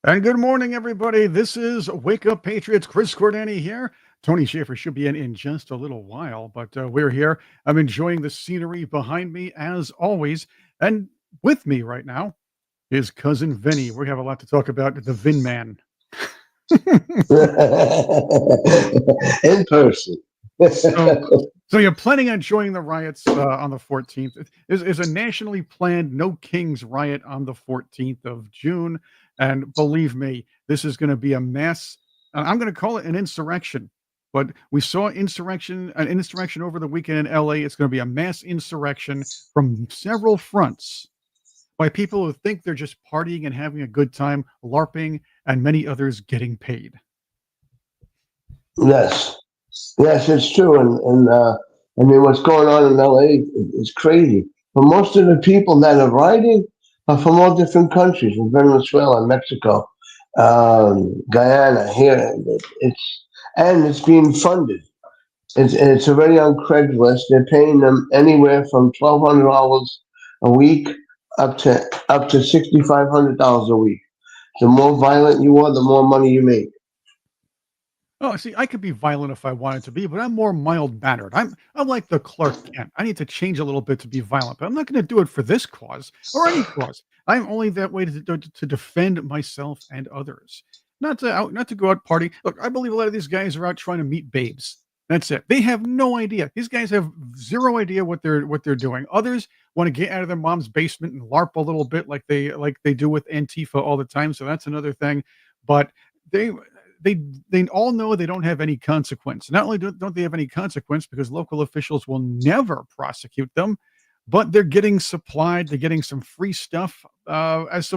And good morning, everybody. This is Wake Up Patriots. Chris Cordani here. Tony Shaffer should be in just a little while, but we're here. I'm enjoying the scenery behind me, as always. And with me right now is cousin Vinny. We have a lot to talk about. The Vin Man. In person. So, so you're planning on joining the riots on the 14th. Is a nationally planned No Kings riot on the 14th of June. And believe me, this is going to be a mass. I'm going to call it an insurrection. But we saw an insurrection over the weekend in LA. It's going to be a mass insurrection from several fronts by people who think they're just partying and having a good time, LARPing, and many others getting paid. Yes, yes, it's true, and I mean, what's going on in LA is crazy. But most of the people that are riding are from all different countries, from Venezuela, Mexico, Guyana. Here, it's being funded. It's already on Craigslist. They're paying them anywhere from $1,200 a week up to $6,500 a week. The more violent you are, the more money you make. Oh, see, I could be violent if I wanted to be, but I'm more mild-mannered. I'm like the Clark Kent. I need to change a little bit to be violent, but I'm not going to do it for this cause or any cause. I'm only that way to defend myself and others, not to go out party. Look, I believe a lot of these guys are out trying to meet babes. That's it. They have no idea. These guys have zero idea what they're doing. Others want to get out of their mom's basement and LARP a little bit like they do with Antifa all the time. So that's another thing. But they they all know they don't have any consequence. Not only don't they have any consequence because local officials will never prosecute them, but they're getting supplied, they're getting some free stuff as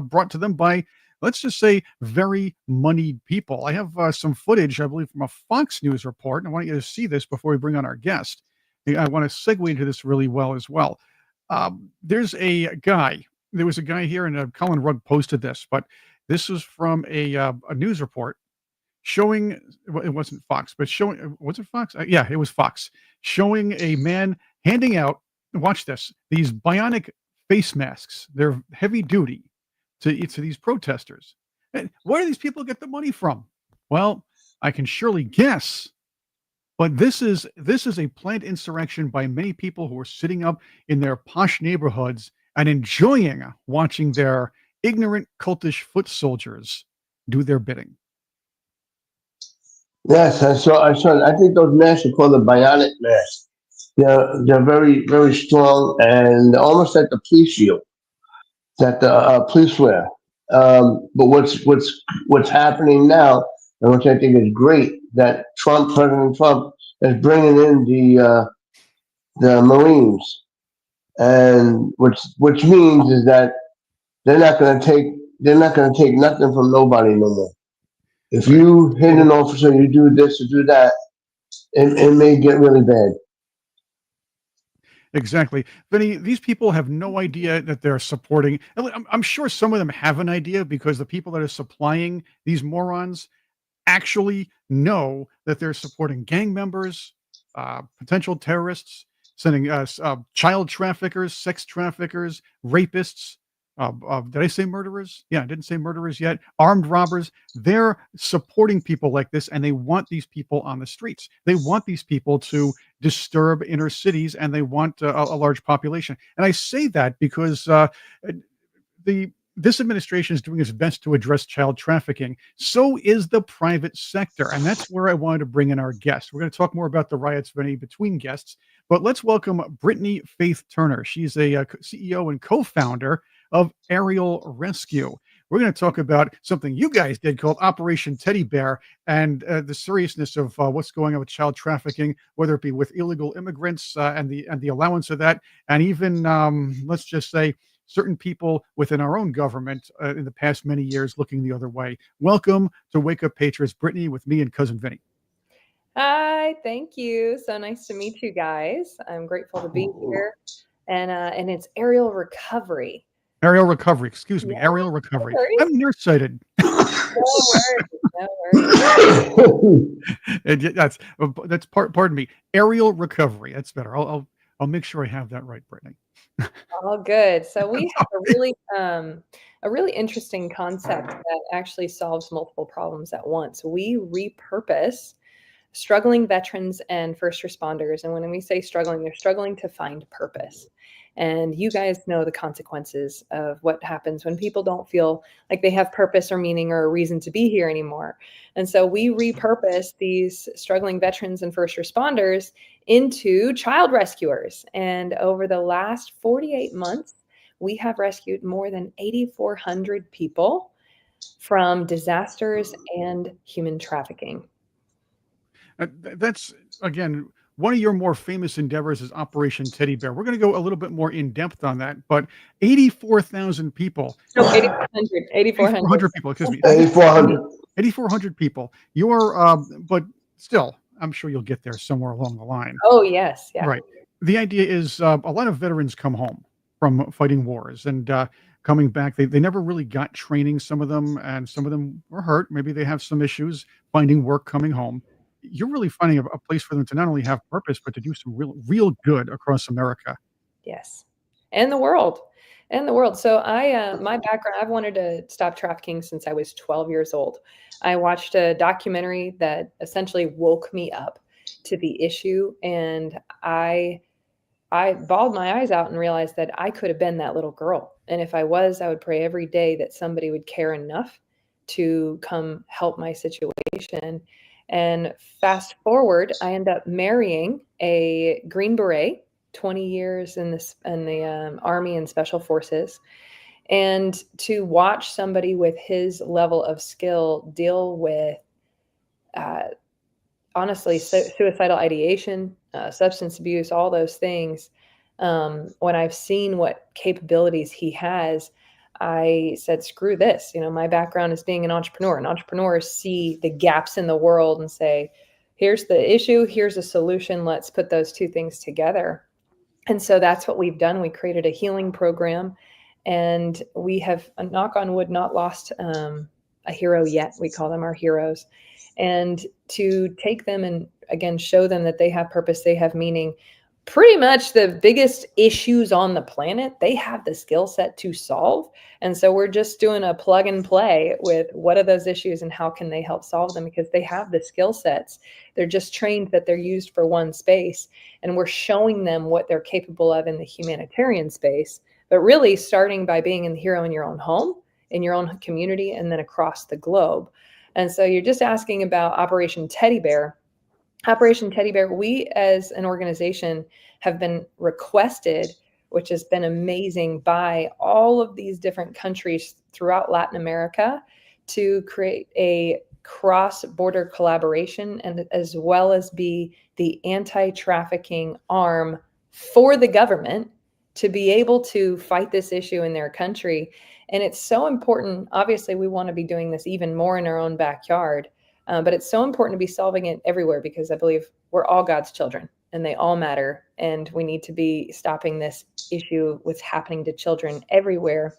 brought to them by, let's just say, very moneyed people. I have some footage, I believe, from a Fox News report, and I want you to see this before we bring on our guest. I want to segue into this really well as well. There's a guy. There was a guy here, and Colin Rugg posted this, but this was from a news report showing, well, it wasn't Fox, but showing, was it Fox? Yeah, it was Fox, showing a man handing out, watch this, these bionic face masks. They're heavy duty to these protesters. And where do these people get the money from? Well, I can surely guess, but this is a planned insurrection by many people who are sitting up in their posh neighborhoods and enjoying watching their ignorant cultish foot soldiers do their bidding. Yes, I saw. I think those masks are called the bionic masks. They're very very strong and almost like the police shield that the police wear. But what's happening now, and which I think is great, that President Trump, is bringing in the Marines, and which means is that they're not going to take nothing from nobody no more. If you hit an officer, you do this or do that, it may get really bad. Exactly. Vinny, these people have no idea that they're supporting. I'm sure some of them have an idea because the people that are supplying these morons actually know that they're supporting gang members, potential terrorists, sending child traffickers, sex traffickers, rapists. Did I say murderers? Yeah, I didn't say murderers yet. Armed robbers. They're supporting people like this, and they want these people on the streets. They want these people to disturb inner cities, and they want a large population. And I say that because this administration is doing its best to address child trafficking. So is the private sector. And that's where I wanted to bring in our guest. We're going to talk more about the riots, Vinny, between guests. But let's welcome Brittany Faith Turner. She's a CEO and co-founder of Aerial Rescue. We're going to talk about something you guys did called Operation Teddy Bear and the seriousness of what's going on with child trafficking, whether it be with illegal immigrants and the allowance of that, and even let's just say certain people within our own government in the past many years looking the other way. Welcome to Wake Up Patriots, Brittany, with me and cousin Vinny. Hi, thank you. So nice to meet you guys. I'm grateful to be here. And it's Aerial Recovery. Aerial Recovery, excuse me, Aerial Recovery. I'm nearsighted. No worries. That's pardon me, Aerial Recovery. That's better. I'll I'll make sure I have that right, Brittany. All good. So we have a really interesting concept that actually solves multiple problems at once. We repurpose struggling veterans and first responders. And when we say struggling, they're struggling to find purpose. And you guys know the consequences of what happens when people don't feel like they have purpose or meaning or a reason to be here anymore. And so we repurpose these struggling veterans and first responders into child rescuers. And over the last 48 months, we have rescued more than 8,400 people from disasters and human trafficking. That's, again, one of your more famous endeavors is Operation Teddy Bear. We're going to go a little bit more in depth on that, but 84,000 people, No, 8,400. 8,400 people, excuse me, 8,400. 8,400 people. You're, but still, I'm sure you'll get there somewhere along the line. Oh, yes. Yeah. Right. The idea is a lot of veterans come home from fighting wars and coming back. They never really got training, some of them, and some of them were hurt. Maybe they have some issues finding work coming home. You're really finding a place for them to not only have purpose, but to do some real good across America. Yes. And the world. And the world. So my background, I've wanted to stop trafficking since I was 12 years old. I watched a documentary that essentially woke me up to the issue. And I bawled my eyes out and realized that I could have been that little girl. And if I was, I would pray every day that somebody would care enough to come help my situation. And fast forward, I end up marrying a Green Beret, 20 years in the Army and Special Forces. And to watch somebody with his level of skill deal with, honestly, suicidal ideation, substance abuse, all those things, when I've seen what capabilities he has, I said, screw this. My background is being an entrepreneur. And entrepreneurs see the gaps in the world and say, here's the issue, here's a solution. Let's put those two things together. And so that's what we've done. We created a healing program, and we have, knock on wood, not lost a hero yet. We call them our heroes. And to take them and, again, show them that they have purpose, they have meaning. Pretty much the biggest issues on the planet, they have the skill set to solve. And so we're just doing a plug and play with what are those issues and how can they help solve them, because they have the skill sets. They're just trained that they're used for one space. And we're showing them what they're capable of in the humanitarian space, but really starting by being the hero in your own home, in your own community, and then across the globe. And so you're just asking about Operation Teddy Bear. Operation Teddy Bear, we as an organization have been requested, which has been amazing, by all of these different countries throughout Latin America to create a cross-border collaboration, and as well as be the anti-trafficking arm for the government to be able to fight this issue in their country. And it's so important. Obviously, we want to be doing this even more in our own backyard. But it's so important to be solving it everywhere, because I believe we're all God's children and they all matter. And we need to be stopping this issue with happening to children everywhere.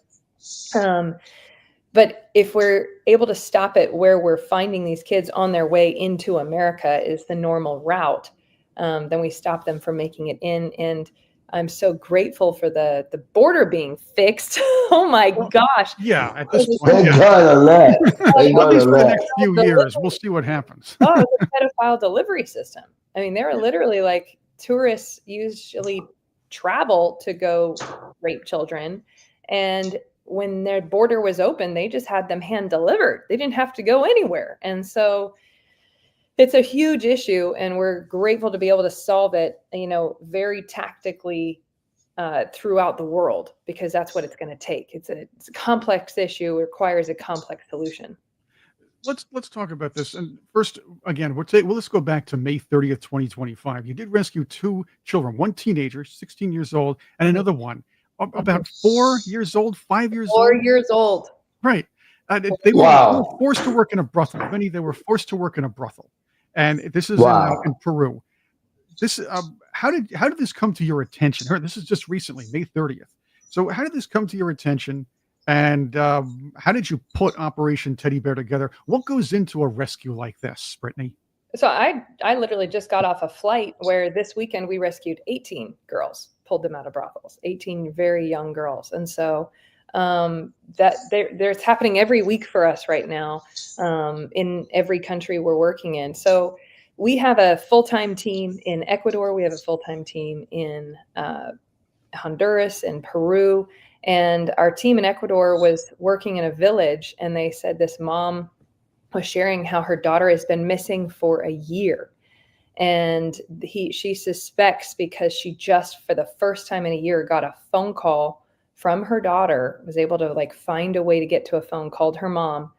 But if we're able to stop it where we're finding these kids on their way into America is the normal route, then we stop them from making it in. And I'm so grateful for the border being fixed. Oh my gosh. Yeah, at this point, Thank yeah. God on that. Thank At God least on for the that. next few years, we'll see what happens. Oh, it's a pedophile delivery system. I mean, they're literally like, tourists usually travel to go rape children. And when their border was open, they just had them hand delivered. They didn't have to go anywhere. And so it's a huge issue, and we're grateful to be able to solve it, very tactically throughout the world, because that's what it's going to take. It's a complex issue. It requires a complex solution. Let's talk about this. And first, again, let's go back to May 30th, 2025. You did rescue two children, one teenager, 16 years old, and another one about 4 years old, 5 years old. 4 years old. Right. They were Wow. forced to work in a brothel. Many, they were forced to work in a brothel. And this is Wow. in Peru. This how did this come to your attention? This is just recently, May 30th. So how did this come to your attention? And how did you put Operation Teddy Bear together? What goes into a rescue like this, Brittany? So I literally just got off a flight where this weekend we rescued 18 girls, pulled them out of brothels, 18 very young girls. And so that there's happening every week for us right now in every country we're working in. So we have a full-time team in Ecuador. We have a full-time team in Honduras and Peru. And our team in Ecuador was working in a village, and they said this mom was sharing how her daughter has been missing for a year. And she suspects, because she just for the first time in a year got a phone call from her daughter, was able to like find a way to get to a phone, called her mom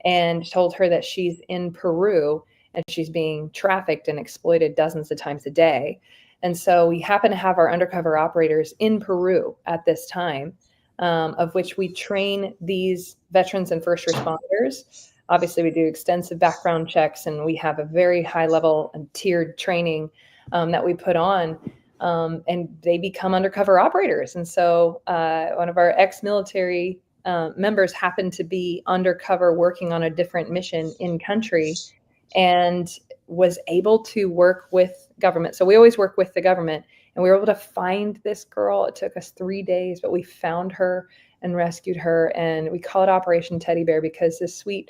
and told her that she's in Peru and she's being trafficked and exploited dozens of times a day. And so we happen to have our undercover operators in Peru at this time, of which we train these veterans and first responders. Obviously, we do extensive background checks, and we have a very high level and tiered training that we put on, and they become undercover operators. And so one of our ex-military members happened to be undercover working on a different mission in country and was able to work with government. So we always work with the government, and we were able to find this girl. It took us 3 days, but we found her and rescued her. And we call it Operation Teddy Bear because this sweet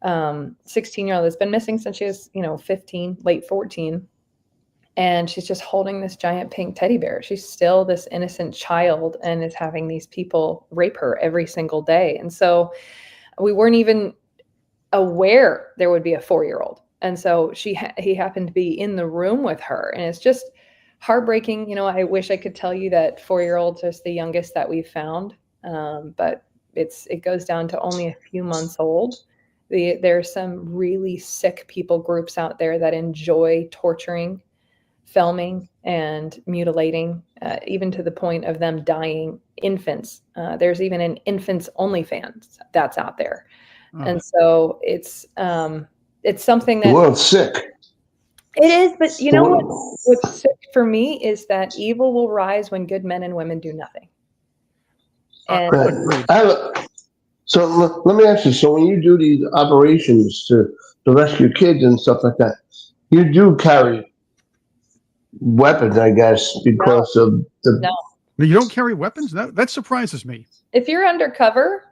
16-year-old has been missing since she was, 15, late 14. And she's just holding this giant pink teddy bear. She's still this innocent child and is having these people rape her every single day. And so we weren't even aware there would be a 4-year-old. And so he happened to be in the room with her. And it's just heartbreaking. I wish I could tell you that 4-year-old's just the youngest that we've found. But it goes down to only a few months old. There's some really sick people groups out there that enjoy torturing, filming, and mutilating, even to the point of them dying infants. There's even an infants OnlyFans that's out there. Oh. And so it's something that the world's sick. It is, but what's sick for me is that evil will rise when good men and women do nothing. And so let me ask you, so when you do these operations to rescue kids and stuff like that, you do carry weapons, I guess, because of the... No. You don't carry weapons? That surprises me. If you're undercover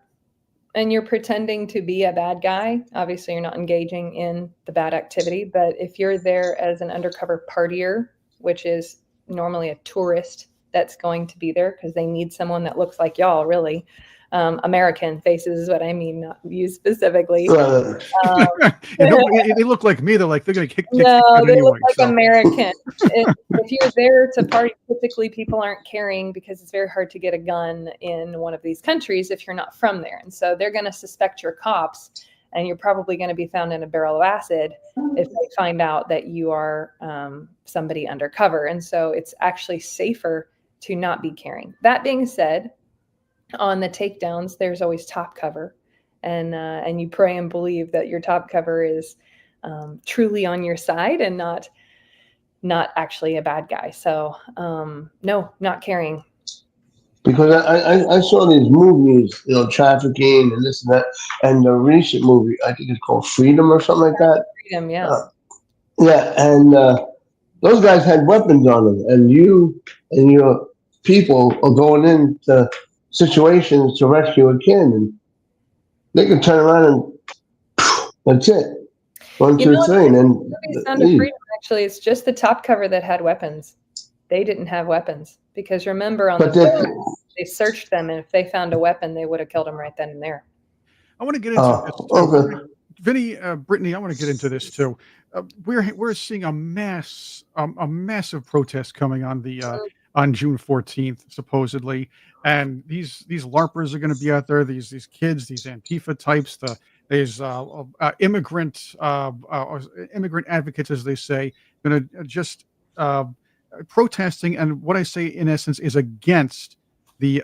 and you're pretending to be a bad guy, obviously you're not engaging in the bad activity. But if you're there as an undercover partier, which is normally a tourist that's going to be there because they need someone that looks like y'all, really. American faces is what I mean, not you specifically. They look like me. They're going to kick no, they anyway, look like American. If you're there to party, typically people aren't carrying because it's very hard to get a gun in one of these countries if you're not from there. And so they're going to suspect you're cops, and you're probably going to be found in a barrel of acid if they find out that you are somebody undercover. And so it's actually safer to not be carrying. That being said, on the takedowns, there's always top cover, and you pray and believe that your top cover is truly on your side and not actually a bad guy. So no, not carrying. Because I saw these movies, trafficking and this and that, and the recent movie, I think it's called Freedom or something like that. Freedom, yeah. And those guys had weapons on them, and you and your people are going into situations to rescue a kid, and they can turn around and that's it. 1, 2, 3, and then Sound of Freedom, actually, it's just the top cover that had weapons. They didn't have weapons because remember on they searched them, and if they found a weapon, they would have killed them right then and there. I want to get into this too. Okay. Vinny, Brittany, I want to get into this too. We're seeing a massive protest coming on on June 14th, supposedly, and these LARPers are going to be out there. These kids, these Antifa types, there's immigrant advocates, as they say, going to just protesting, and what I say in essence is against the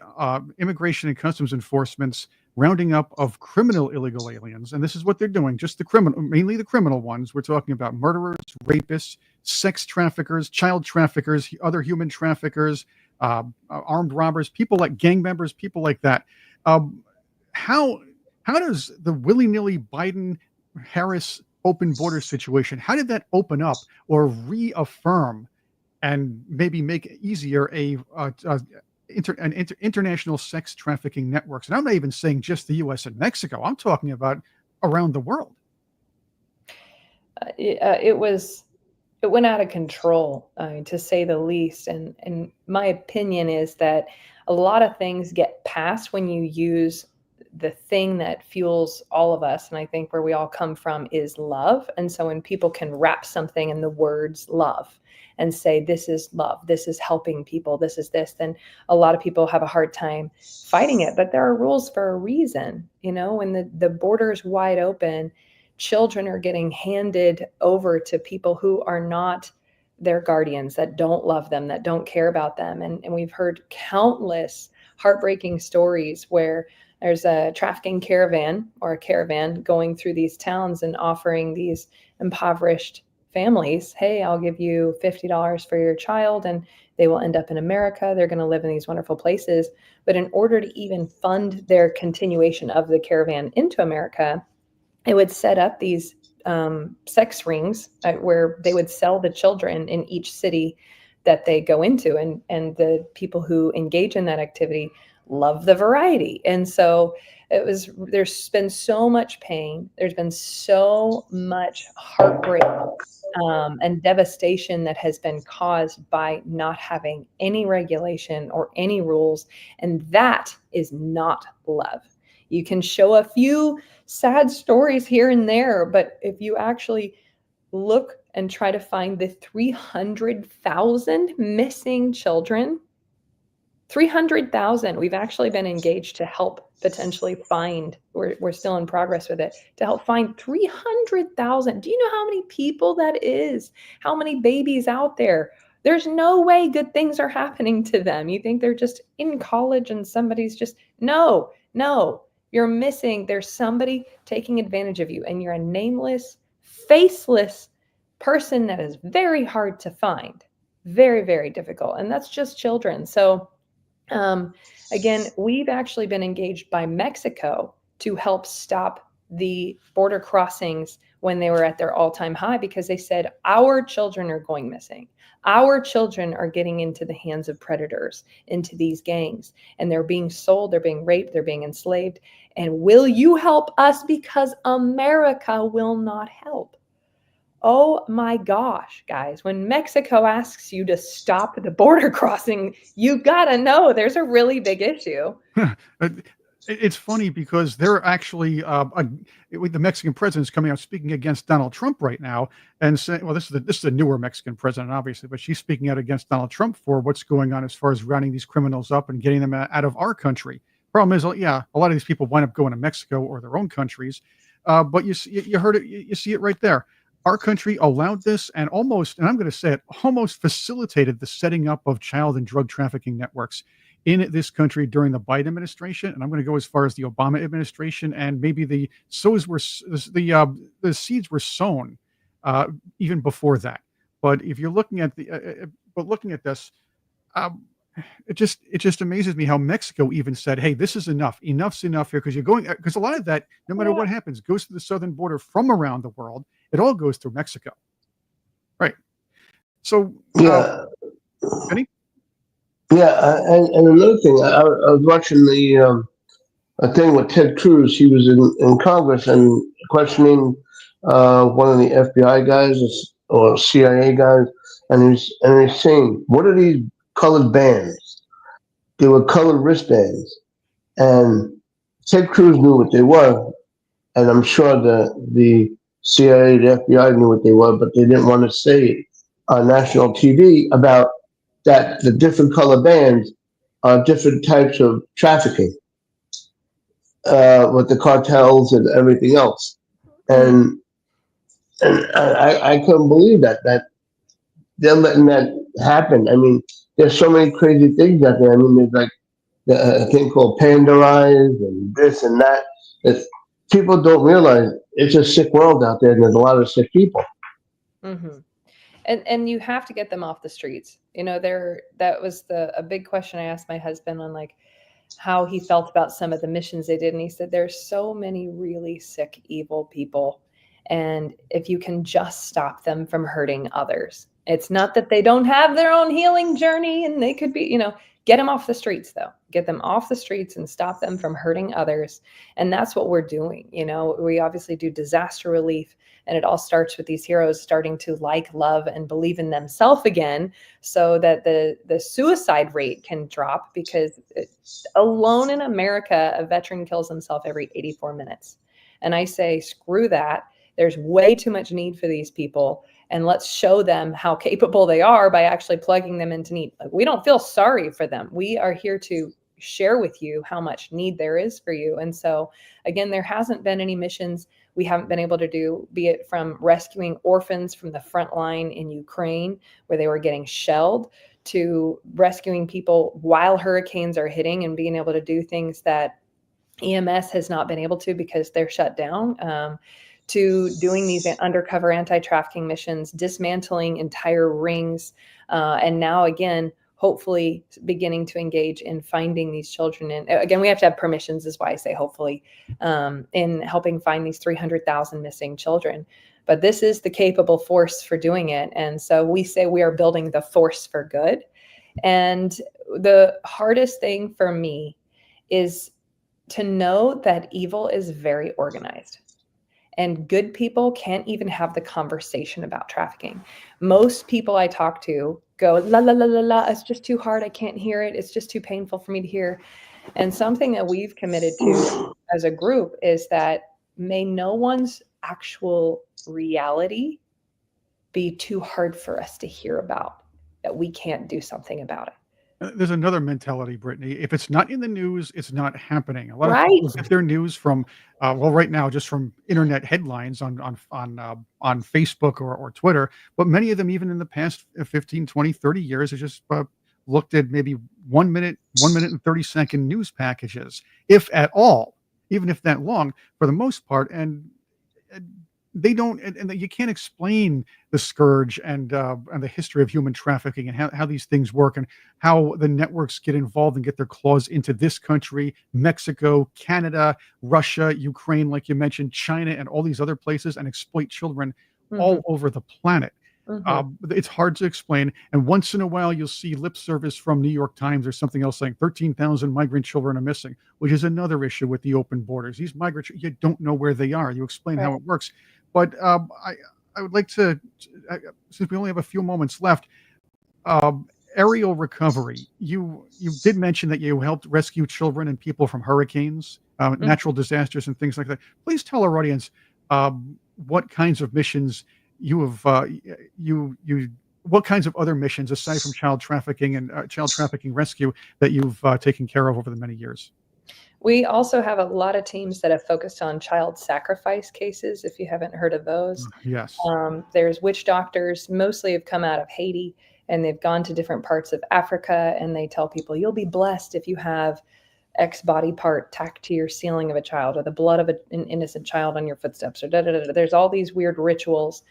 immigration and customs enforcement's rounding up of criminal illegal aliens. And this is what they're doing, just mainly the criminal ones. We're talking about murderers, rapists, sex traffickers, child traffickers, other human traffickers, armed robbers, people like gang members, people like that. How does the willy-nilly Biden-Harris open border situation, how did that open up or reaffirm and maybe make it easier international sex trafficking networks? And I'm not even saying just the U.S. and Mexico. I'm talking about around the world. It went out of control, to say the least. And my opinion is that a lot of things get passed when you use the thing that fuels all of us. And I think where we all come from is love. And so when people can wrap something in the words love and say, this is love, this is helping people, this is this, then a lot of people have a hard time fighting it. But there are rules for a reason. When the border is wide open, children are getting handed over to people who are not their guardians, that don't love them, that don't care about them. And we've heard countless heartbreaking stories where there's a trafficking caravan or a caravan going through these towns and offering these impoverished families, hey, I'll give you $50 for your child and they will end up in America. They're going to live in these wonderful places. But in order to even fund their continuation of the caravan into America, it would set up these sex rings where they would sell the children in each city that they go into. And the people who engage in that activity love the variety. And so there's been so much pain. There's been so much heartbreak and devastation that has been caused by not having any regulation or any rules. And that is not love. You can show a few sad stories here and there, but if you actually look and try to find the 300,000 missing children, 300,000, we've actually been engaged to help potentially find, we're still in progress with it, to help find 300,000. Do you know how many people that is? How many babies out there? There's no way good things are happening to them. You think they're just in college and somebody's just, no. You're missing, there's somebody taking advantage of you, and you're a nameless, faceless person that is very hard to find. Very, very difficult. And that's just children. So again, we've actually been engaged by Mexico to help stop the border crossings when they were at their all-time high, because they said, our children are going missing. Our children are getting into the hands of predators, into these gangs, and they're being sold, they're being raped, they're being enslaved. And will you help us? Because America will not help. Oh my gosh, guys, when Mexico asks you to stop the border crossing, you gotta know there's a really big issue. It's funny because they're actually with the Mexican president's coming out speaking against Donald Trump right now and saying, well, this is a newer Mexican president, obviously, but she's speaking out against Donald Trump for what's going on as far as rounding these criminals up and getting them out of our country. Problem is, yeah, a lot of these people wind up going to Mexico or their own countries. But you heard it, you see it right there. Our country allowed this and almost, and I'm going to say it, almost facilitated the setting up of child and drug trafficking networks in this country during the Biden administration. And I'm going to go as far as the Obama administration, and maybe the seeds were sown even before that. But if you're looking at this, it just amazes me how Mexico even said, "Hey, this is enough. Enough's enough here," because a lot of that, no matter what happens, goes to the southern border from around the world. It all goes through Mexico, right? So, Yeah. Penny? Yeah, and another thing, I was watching a thing with Ted Cruz. He was in Congress and questioning one of the FBI guys or CIA guys, and he's saying, "What are these colored bands?" They were colored wristbands, and Ted Cruz knew what they were, and I'm sure the CIA, the FBI knew what they were, but they didn't want to say it on national TV about that the different color bands are different types of trafficking with the cartels and everything else. And I couldn't believe that they're letting that happen. I mean, there's so many crazy things out there. I mean, there's like a thing called Pandarize and this and that. That people don't realize it's a sick world out there, and there's a lot of sick people. Mm-hmm. And you have to get them off the streets. That was a big question I asked my husband on, like, how he felt about some of the missions they did. And he said, there's so many really sick, evil people. And if you can just stop them from hurting others, it's not that they don't have their own healing journey and they could be, get them off the streets though. Get them off the streets and stop them from hurting others. And that's what we're doing. We obviously do disaster relief, and it all starts with these heroes starting to like, love, and believe in themselves again, so that the suicide rate can drop, because alone in America, a veteran kills himself every 84 minutes. And I say, screw that. There's way too much need for these people. And let's show them how capable they are by actually plugging them into need. Like, we don't feel sorry for them. We are here to share with you how much need there is for you. And so, again, there hasn't been any missions we haven't been able to do, be it from rescuing orphans from the front line in Ukraine, where they were getting shelled, to rescuing people while hurricanes are hitting and being able to do things that EMS has not been able to because they're shut down, to doing these undercover anti-trafficking missions, dismantling entire rings, and now again, hopefully beginning to engage in finding these children. And again, we have to have permissions, is why I say hopefully, in helping find these 300,000 missing children. But this is the capable force for doing it. And so we say we are building the force for good. And the hardest thing for me is to know that evil is very organized. And good people can't even have the conversation about trafficking. Most people I talk to go, la, la, la, la, la, it's just too hard. I can't hear it. It's just too painful for me to hear. And something that we've committed to as a group is that may no one's actual reality be too hard for us to hear about, that we can't do something about it. There's another mentality, Brittany. If it's not in the news, it's not happening. A lot of Right. people get their news from, well, right now, just from internet headlines on Facebook or Twitter. But many of them, even in the past 15, 20, 30 years, have just looked at maybe 1 minute and 30-second news packages, if at all, even if that long, for the most part. And they don't, and you can't explain the scourge and the history of human trafficking and how these things work, and how the networks get involved and get their claws into this country, Mexico, Canada, Russia, Ukraine, like you mentioned, China, and all these other places, and exploit children all over the planet. It's hard to explain. And once in a while, you'll see lip service from New York Times or something else saying 13,000 migrant children are missing, which is another issue with the open borders. These migrants, you don't know where they are. You explain how it works. But I would like to, since we only have a few moments left, aerial recovery. You did mention that you helped rescue children and people from hurricanes, natural disasters, and things like that. Please tell our audience what kinds of missions you have, what kinds of other missions aside from child trafficking and child trafficking rescue that you've taken care of over the many years. We also have a lot of teams that have focused on child sacrifice cases, if you haven't heard of those. Yes. There's witch doctors, mostly have come out of Haiti, and they've gone to different parts of Africa, and they tell people, you'll be blessed if you have X body part tacked to your ceiling of a child, or the blood of an innocent child on your footsteps, or There's all these weird rituals.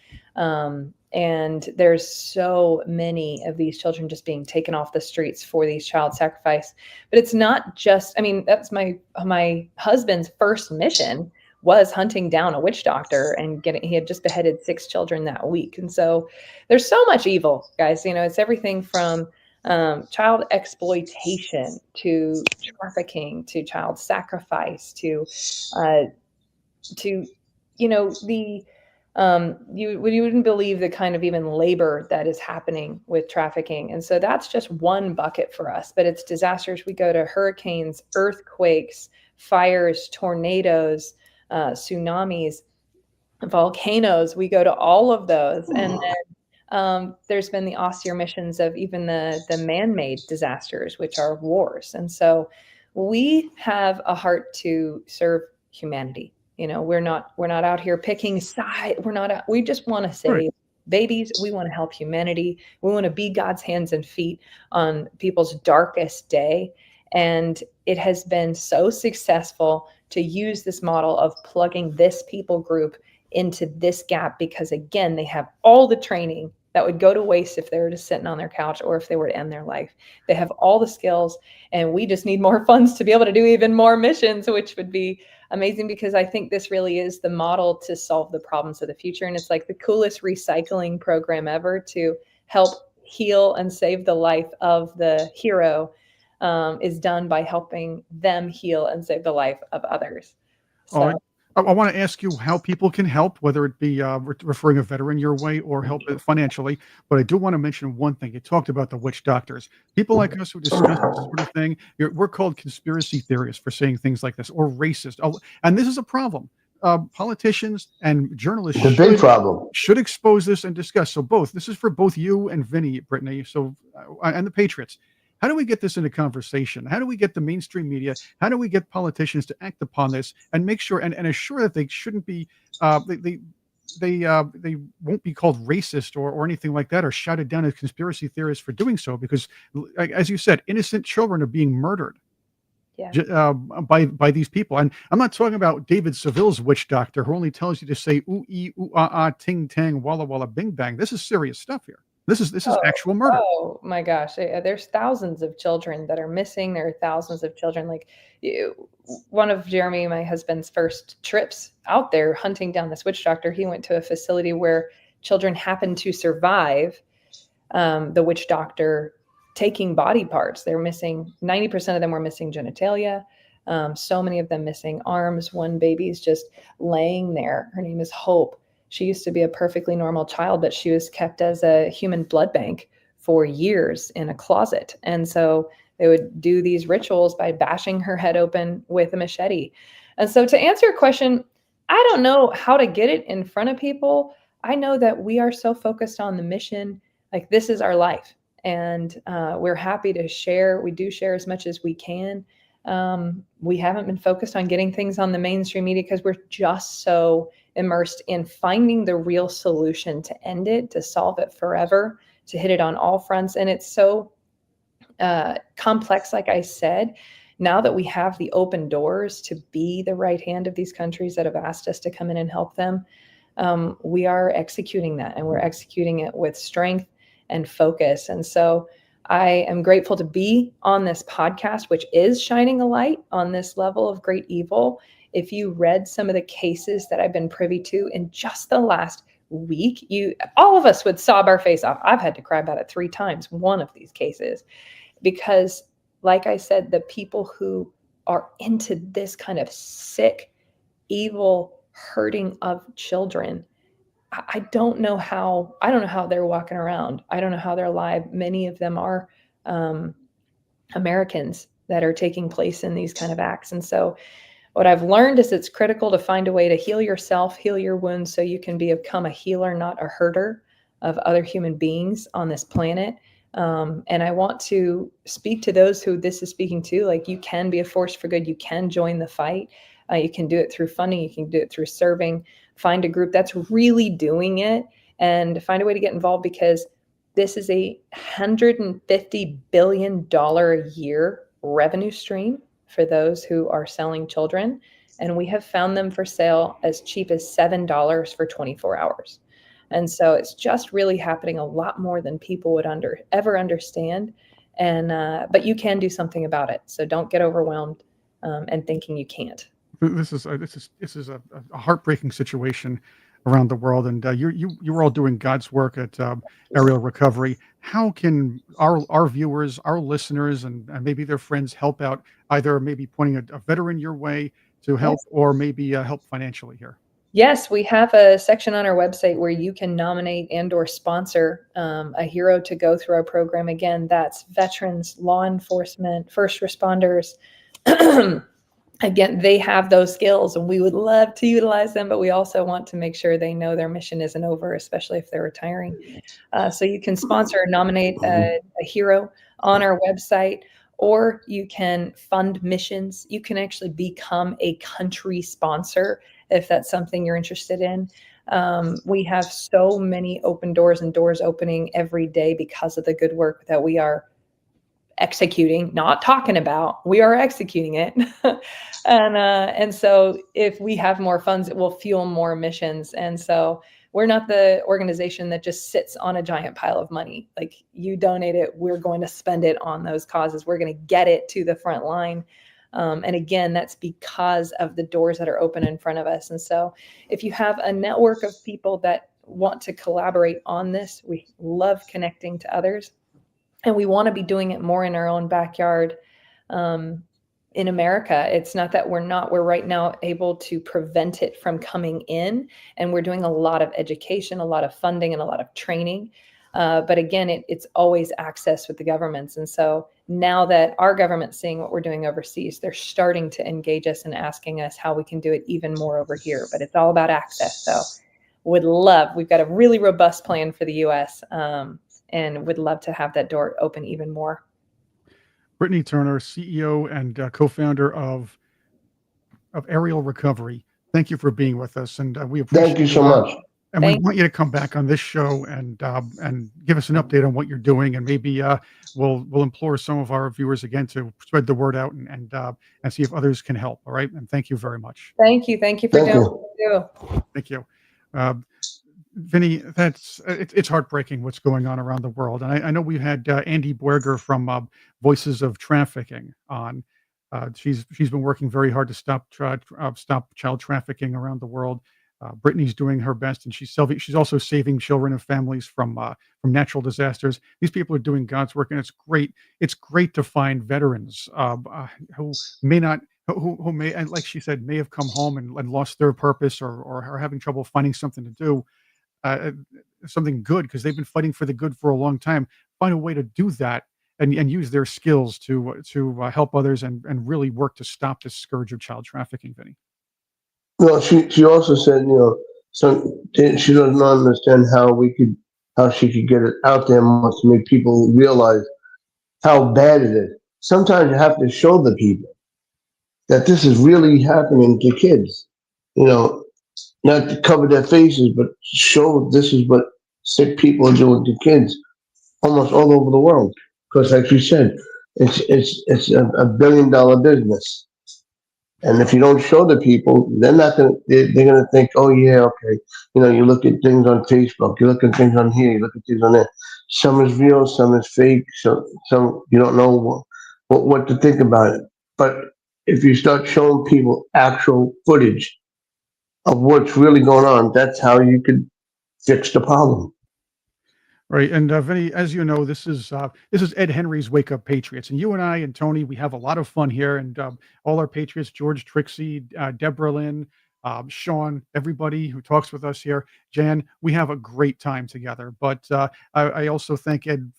And there's so many of these children just being taken off the streets for these child sacrifice. But it's not just, that's my husband's first mission, was hunting down a witch doctor and he had just beheaded 6 children that week. And so there's so much evil, guys. it's everything from child exploitation to trafficking to child sacrifice to you wouldn't believe the kind of even labor that is happening with trafficking. And so that's just one bucket for us, but it's disasters. We go to hurricanes, earthquakes, fires, tornadoes, tsunamis, volcanoes. We go to all of those. And then there's been the austere missions of even the man-made disasters, which are wars. And so we have a heart to serve humanity. We're not out here picking side. We just want to save babies. We want to help humanity. We want to be God's hands and feet on people's darkest day. And it has been so successful to use this model of plugging this people group into this gap, because again, they have all the training that would go to waste if they were just sitting on their couch or if they were to end their life. They have all the skills, and we just need more funds to be able to do even more missions, which would be amazing, because I think this really is the model to solve the problems of the future. And it's like the coolest recycling program ever to help heal and save the life of the hero, is done by helping them heal and save the life of others. Oh, So, I want to ask you how people can help, whether it be referring a veteran your way or help financially. But I do want to mention one thing. You talked about the witch doctors. People like us who discuss this sort of thing, we're called conspiracy theorists for saying things like this, or racist. Oh, and this is a problem. Politicians and journalists It's a big problem. should expose this and discuss. So both, this is for both you and Vinny, Brittany, so and the Patriots. How do we get this into conversation? How do we get the mainstream media? How do we get politicians to act upon this and make sure and assure that they shouldn't be they won't be called racist or anything like that, or shouted down as conspiracy theorists for doing so? Because, as you said, innocent children are being murdered yeah. By these people. And I'm not talking about David Seville's witch doctor who only tells you to say ooh ee ooh ah ah ting tang walla walla bing bang. This is serious stuff here. This is actual murder. Oh my gosh. There's thousands of children that are missing. There are thousands of children. Like, one of Jeremy, my husband's first trips out there hunting down this witch doctor, he went to a facility where children happened to survive the witch doctor taking body parts. They're missing, 90% of them were missing genitalia. So many of them missing arms. One baby's just laying there. Her name is Hope. She used to be a perfectly normal child, but she was kept as a human blood bank for years in a closet. And so they would do these rituals by bashing her head open with a machete. And so, to answer your question, I don't know how to get it in front of people. I know that we are so focused on the mission. Like, this is our life. And we're happy to share. We do share as much as we can. We haven't been focused on getting things on the mainstream media because we're just so immersed in finding the real solution to end it, to solve it forever, to hit it on all fronts. And it's so complex, like I said. Now that we have the open doors to be the right hand of these countries that have asked us to come in and help them, we are executing that, and we're executing it with strength and focus. And so I am grateful to be on this podcast, which is shining a light on this level of great evil. If you read some of the cases that I've been privy to in just the last week, all of us would sob our face off. I've had to cry about it 3 times, one of these cases, because, like I said, the people who are into this kind of sick, evil hurting of children, I don't know how they're walking around. I don't know how they're alive. Many of them are Americans that are taking place in these kind of acts. And so what I've learned is it's critical to find a way to heal yourself, heal your wounds, so you can become a healer, not a herder of other human beings on this planet. And I want to speak to those who this is speaking to. Like, you can be a force for good. You can join the fight. You can do it through funding. You can do it through serving. Find a group that's really doing it and find a way to get involved, because this is a $150 billion a year revenue stream for those who are selling children. And we have found them for sale as cheap as $7 for 24 hours. And so it's just really happening a lot more than people would ever understand. And but you can do something about it. So don't get overwhelmed and thinking you can't. This is a heartbreaking situation around the world, and you're all doing God's work at Aerial Recovery. How can our viewers, our listeners, and maybe their friends help out? Either maybe pointing a veteran your way to help, or maybe help financially here. Yes, we have a section on our website where you can nominate and or sponsor a hero to go through our program. Again, that's veterans, law enforcement, first responders. Again, they have those skills and we would love to utilize them, but we also want to make sure they know their mission isn't over, especially if they're retiring. So you can sponsor or nominate a hero on our website, or you can fund missions. You can actually become a country sponsor if that's something you're interested in. We have so many open doors and doors opening every day because of the good work that we are executing, not talking about. We are executing it. And so if we have more funds, it will fuel more missions. And so we're not the organization that just sits on a giant pile of money. Like, you donate it, we're going to spend it on those causes. We're going to get it to the front line. And again, that's because of the doors that are open in front of us. And so if you have a network of people that want to collaborate on this, we love connecting to others, and we want to be doing it more in our own backyard. In America, it's not that we're right now able to prevent it from coming in, and we're doing a lot of education, a lot of funding, and a lot of training. But again, it's always access with the governments. And so now that our government's seeing what we're doing overseas, they're starting to engage us and asking us how we can do it even more over here. But it's all about access. So we've got a really robust plan for the US, and would love to have that door open even more. Brittany Turner, CEO and co-founder of Aerial Recovery. Thank you for being with us, and we appreciate. Thank you so much. And we want you to come back on this show and give us an update on what you're doing, and maybe we'll implore some of our viewers again to spread the word out and see if others can help. All right, and thank you very much. Thank you for doing what you do. Thank you. Vinny, it's heartbreaking what's going on around the world, and I know we had Andy Buerger from Voices of Trafficking on. She's been working very hard to stop child trafficking around the world. Brittany's doing her best, and she's also saving children and families from natural disasters. These people are doing God's work, and it's great. It's great to find veterans who may not. Who may, and like she said, may have come home and lost their purpose or are having trouble finding something to do. Something good, because they've been fighting for the good for a long time. Find a way to do that and use their skills to help others and really work to stop this scourge of child trafficking, Vinny. Well, she also said, she doesn't understand how she could get it out there more to make people realize how bad it is. Sometimes you have to show the people that this is really happening to kids, not to cover their faces, but show this is what sick people are doing to kids almost all over the world. Because like you said, it's a $1 billion business. And if you don't show the people, they're going to think, oh yeah, okay. You look at things on Facebook, you look at things on here, you look at things on there. Some is real, some is fake, some you don't know what to think about it. But if you start showing people actual footage of what's really going on, that's how you could fix the problem. Right, and Vinny, as you know, this is Ed Henry's Wake Up Patriots, and you and I and Tony, we have a lot of fun here, and all our Patriots, George, Trixie, Deborah Lynn, Sean, everybody who talks with us here, Jan, we have a great time together. But I also thank Ed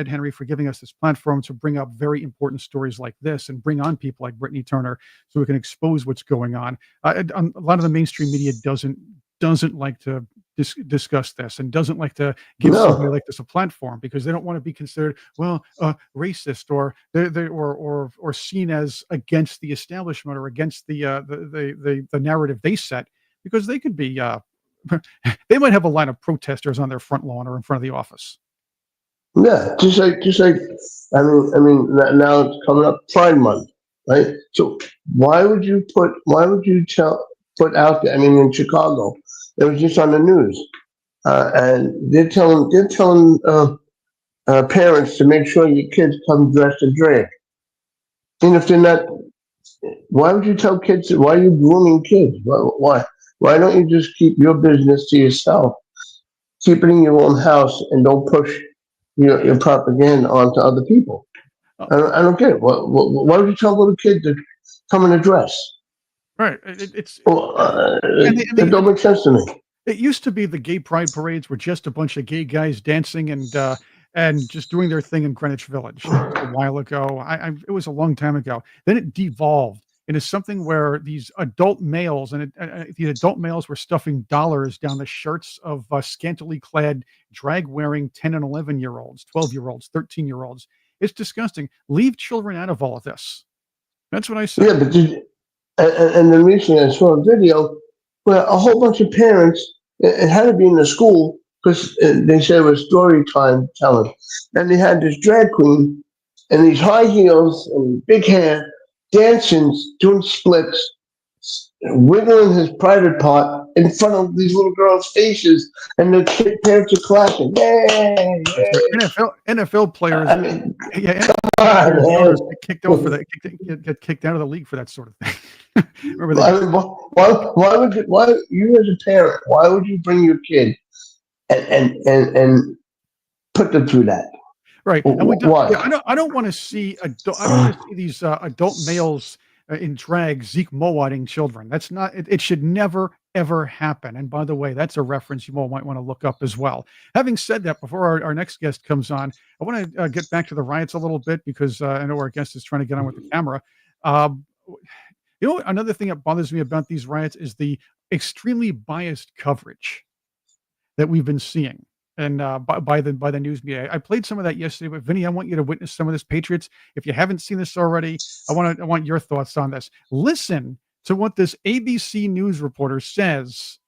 Henry for giving us this platform to bring up very important stories like this and bring on people like Brittany Turner so we can expose what's going on. A lot of the mainstream media doesn't like to discuss this and doesn't like to give somebody like this a platform because they don't want to be considered racist or seen as against the establishment or against the narrative they set, because they could be they might have a line of protesters on their front lawn or in front of the office. Yeah, just like I mean now it's coming up Pride Month, right? So why would you put out there? I mean, in Chicago, it was just on the news, and they're telling parents to make sure your kids come dressed in drag. And if they're not, why would you tell kids? Why are you grooming kids? Why don't you just keep your business to yourself? Keep it in your own house and don't push your propaganda onto other people. I don't get it. Why would you tell little kids to come in a dress? Right. It don't make sense to me. It used to be the gay pride parades were just a bunch of gay guys dancing and just doing their thing in Greenwich Village. A while ago, it was a long time ago. Then it devolved into something where these adult males the adult males were stuffing dollars down the shirts of scantily clad, drag-wearing 10 and 11-year-olds, 12-year-olds, 13-year-olds. It's disgusting. Leave children out of all of this. That's what I said. Yeah, but and then recently I saw a video where a whole bunch of parents, it had to be in the school because they said it was story time telling, and they had this drag queen and these high heels and big hair dancing, doing splits wiggling his private part in front of these little girls' faces, and the parents are clapping. Yay! That's right. Yay! NFL players, I mean, yeah, come NFL on, players and owners man. get kicked out for that, get kicked out of the league for that sort of thing. Remember I they mean, why you as a parent, why would you bring your kid and put them through that? right, and we don't. Yeah, Why? I don't want to see I don't want to see these adult males in drag Zeke Mowadding children. That's not. It should never ever happen. And by the way, that's a reference you all might want to look up as well. Having said that, before our next guest comes on, I want to get back to the riots a little bit because I know our guest is trying to get on with the camera. Um, you know, another thing that bothers me about these riots is the extremely biased coverage that we've been seeing and by the news media. I played some of that yesterday, but Vinny, I want you to witness some of this. Patriots, if you haven't seen this already, I want your thoughts on this. Listen to what this ABC News reporter says.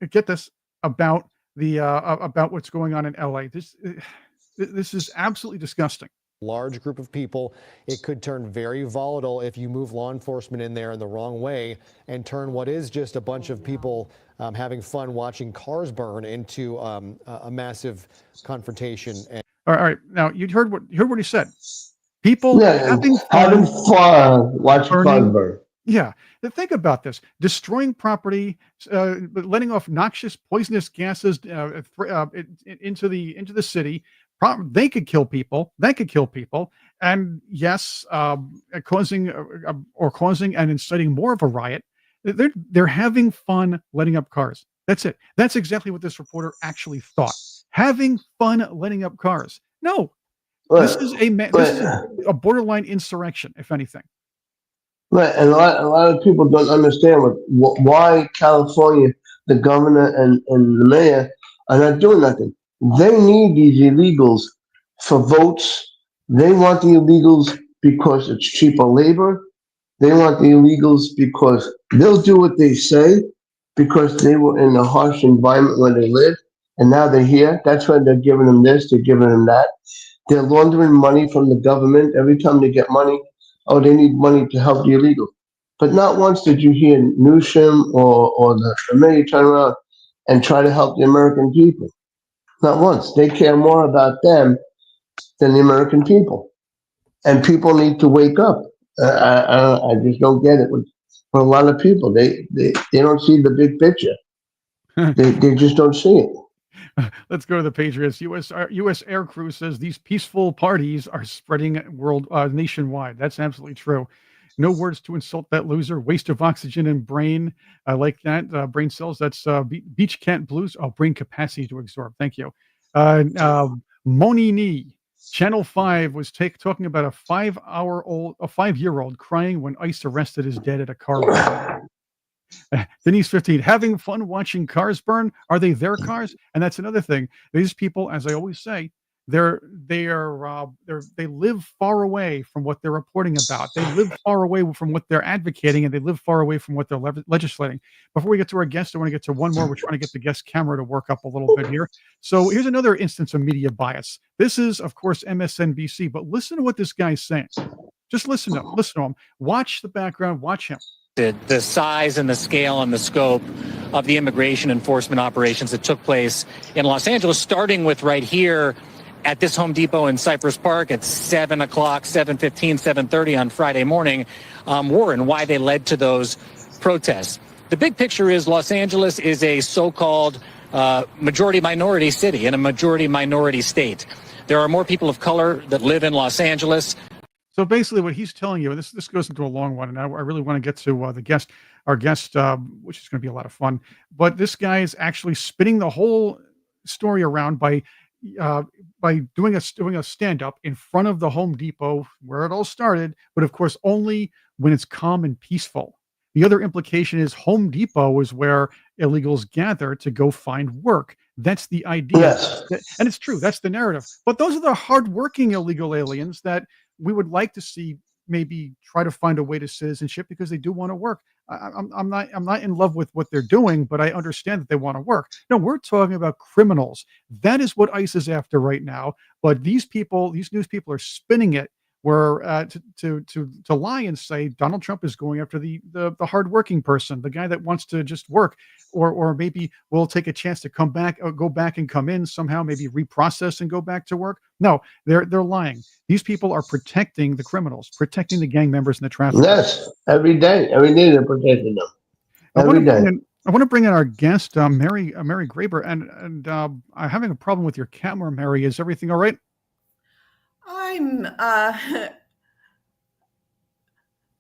Get this about the about what's going on in LA. This is absolutely disgusting. Large group of people. It could turn very volatile if you move law enforcement in there in the wrong way and turn what is just a bunch of people having fun watching cars burn into a massive confrontation. And All right, now you heard what he said. People Yeah, having fun watching burning. fun burn. Yeah, think about this: destroying property, letting off noxious, poisonous gases into the city. They could kill people. They could kill people, and yes, causing and inciting more of a riot. They're having fun letting up cars. That's it. That's exactly what this reporter actually thought. Having fun letting up cars. No, this is a borderline insurrection, if anything. Right, and a lot of people don't understand why California, the governor and the mayor are not doing nothing. They need these illegals for votes. They want the illegals because it's cheaper labor. They want the illegals because they'll do what they say because they were in a harsh environment where they live, and now they're here. That's why they're giving them this, they're giving them that. They're laundering money from the government. Every time they get money, oh, they need money to help the illegal. But not once did you hear Newsom or the mayor turn around and try to help the American people. Not once. They care more about them than the American people. And people need to wake up. I just don't get it with a lot of people. They don't see the big picture. They just don't see it. Let's go to the Patriots. U.S. Air Crew says these peaceful parties are spreading nationwide. That's absolutely true. No words to insult that loser. Waste of oxygen and brain. I like that. Brain cells. That's Beach Cat Blues. Oh, brain capacity to absorb. Thank you. Moni Nee. Channel 5 was talking about a 5-year-old crying when ICE arrested his dad at a car wash. Denise 15, having fun watching cars burn. Are they their cars? And that's another thing. These people, as I always say, they live far away from what they're reporting about. They live far away from what they're advocating, and they live far away from what they're legislating. Before we get to our guest, I want to get to one more. We're trying to get the guest camera to work up a little bit here. So here's another instance of media bias. This is, of course, MSNBC, but listen to what this guy's saying. Just listen to him. Watch the background. Watch him. The size and the scale and the scope of the immigration enforcement operations that took place in Los Angeles, starting with right here at this Home Depot in Cypress Park at 7 o'clock, 7:15, 7:30 on Friday morning, were and why they led to those protests. The big picture is Los Angeles is a so-called majority minority city and a majority minority state. There are more people of color that live in Los Angeles. So basically what he's telling you, and this goes into a long one, and I really want to get to our guest, which is going to be a lot of fun. But this guy is actually spinning the whole story around by doing a stand-up in front of the Home Depot where it all started, but of course only when it's calm and peaceful. The other implication is Home Depot is where illegals gather to go find work. That's the idea. Yes. And it's true. That's the narrative. But those are the hardworking illegal aliens that we would like to see maybe try to find a way to citizenship because they do want to work. I'm not in love with what they're doing, but I understand that they want to work. No, we're talking about criminals. That is what ICE is after right now. But these news people are spinning it where to lie and say Donald Trump is going after the hardworking person, the guy that wants to just work, or maybe we'll take a chance to come back, or go back and come in somehow, maybe reprocess and go back to work. No, they're lying. These people are protecting the criminals, protecting the gang members and the traffickers. Yes, every day they're protecting them. Every day. I want to bring in our guest, Mary Grabar, and I'm having a problem with your camera, Mary. Is everything all right? I'm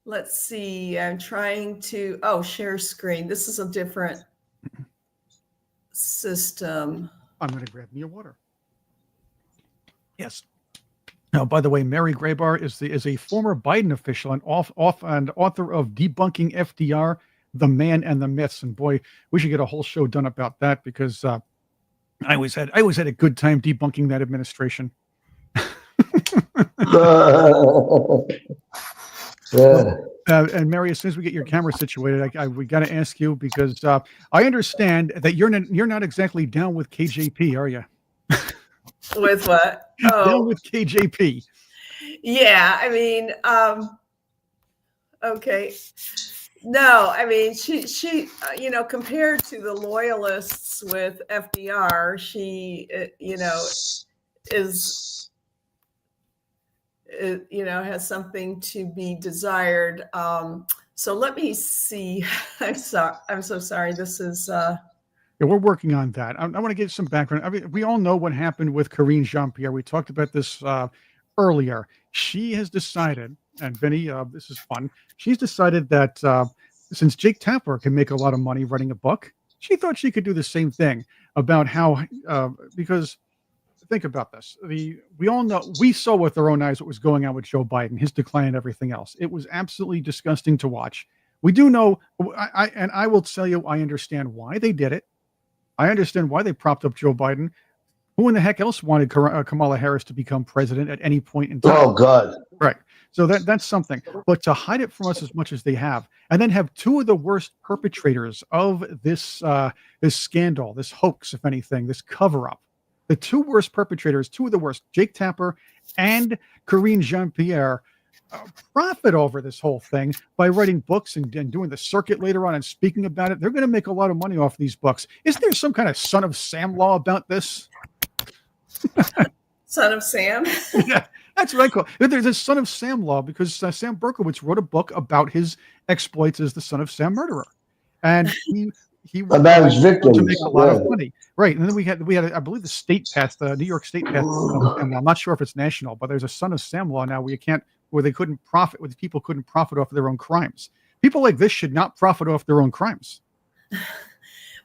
let's see. I'm trying to share screen. This is a different system. I'm going to grab me a water. Yes. Now, by the way, Mary Grabar is a former Biden official and author of Debunking FDR, The Man and the Myths. And boy, we should get a whole show done about that, because I always had a good time debunking that administration. Yeah. And Mary, as soon as we get your camera situated, we got to ask you, because I understand that you're not exactly down with KJP, are you? With what? Down with KJP. Yeah, I mean, okay. No, I mean, she compared to the loyalists with FDR, she, has something to be desired. So let me see. I'm so sorry. This is. Yeah, we're working on that. I want to get some background. I mean, we all know what happened with Karine Jean-Pierre. We talked about this earlier. She has decided, and Vinny, this is fun. She's decided that since Jake Tapper can make a lot of money writing a book, she thought she could do the same thing about how, because think about this. We all know, we saw with our own eyes what was going on with Joe Biden, his decline and everything else. It was absolutely disgusting to watch. We do know, I will tell you, I understand why they did it. I understand why they propped up Joe Biden. Who in the heck else wanted Kamala Harris to become president at any point in time? Oh, God. Right. So that's something. But to hide it from us as much as they have, and then have two of the worst perpetrators of this this scandal, this hoax, if anything, this cover-up, the two worst perpetrators, two of the worst, Jake Tapper and Karine Jean-Pierre, profit over this whole thing by writing books and doing the circuit later on and speaking about it. They're going to make a lot of money off these books. Isn't there some kind of son of Sam law about this? Son of Sam? Yeah, that's what I call it. There's a son of Sam law because Sam Berkowitz wrote a book about his exploits as the son of Sam murderer. And he about his victims to make a lot of money. Right. And then we had I believe the state passed, the New York State passed, and I'm not sure if it's national, but there's a son of Sam law now where they couldn't profit, where people couldn't profit off of their own crimes. People like this should not profit off their own crimes.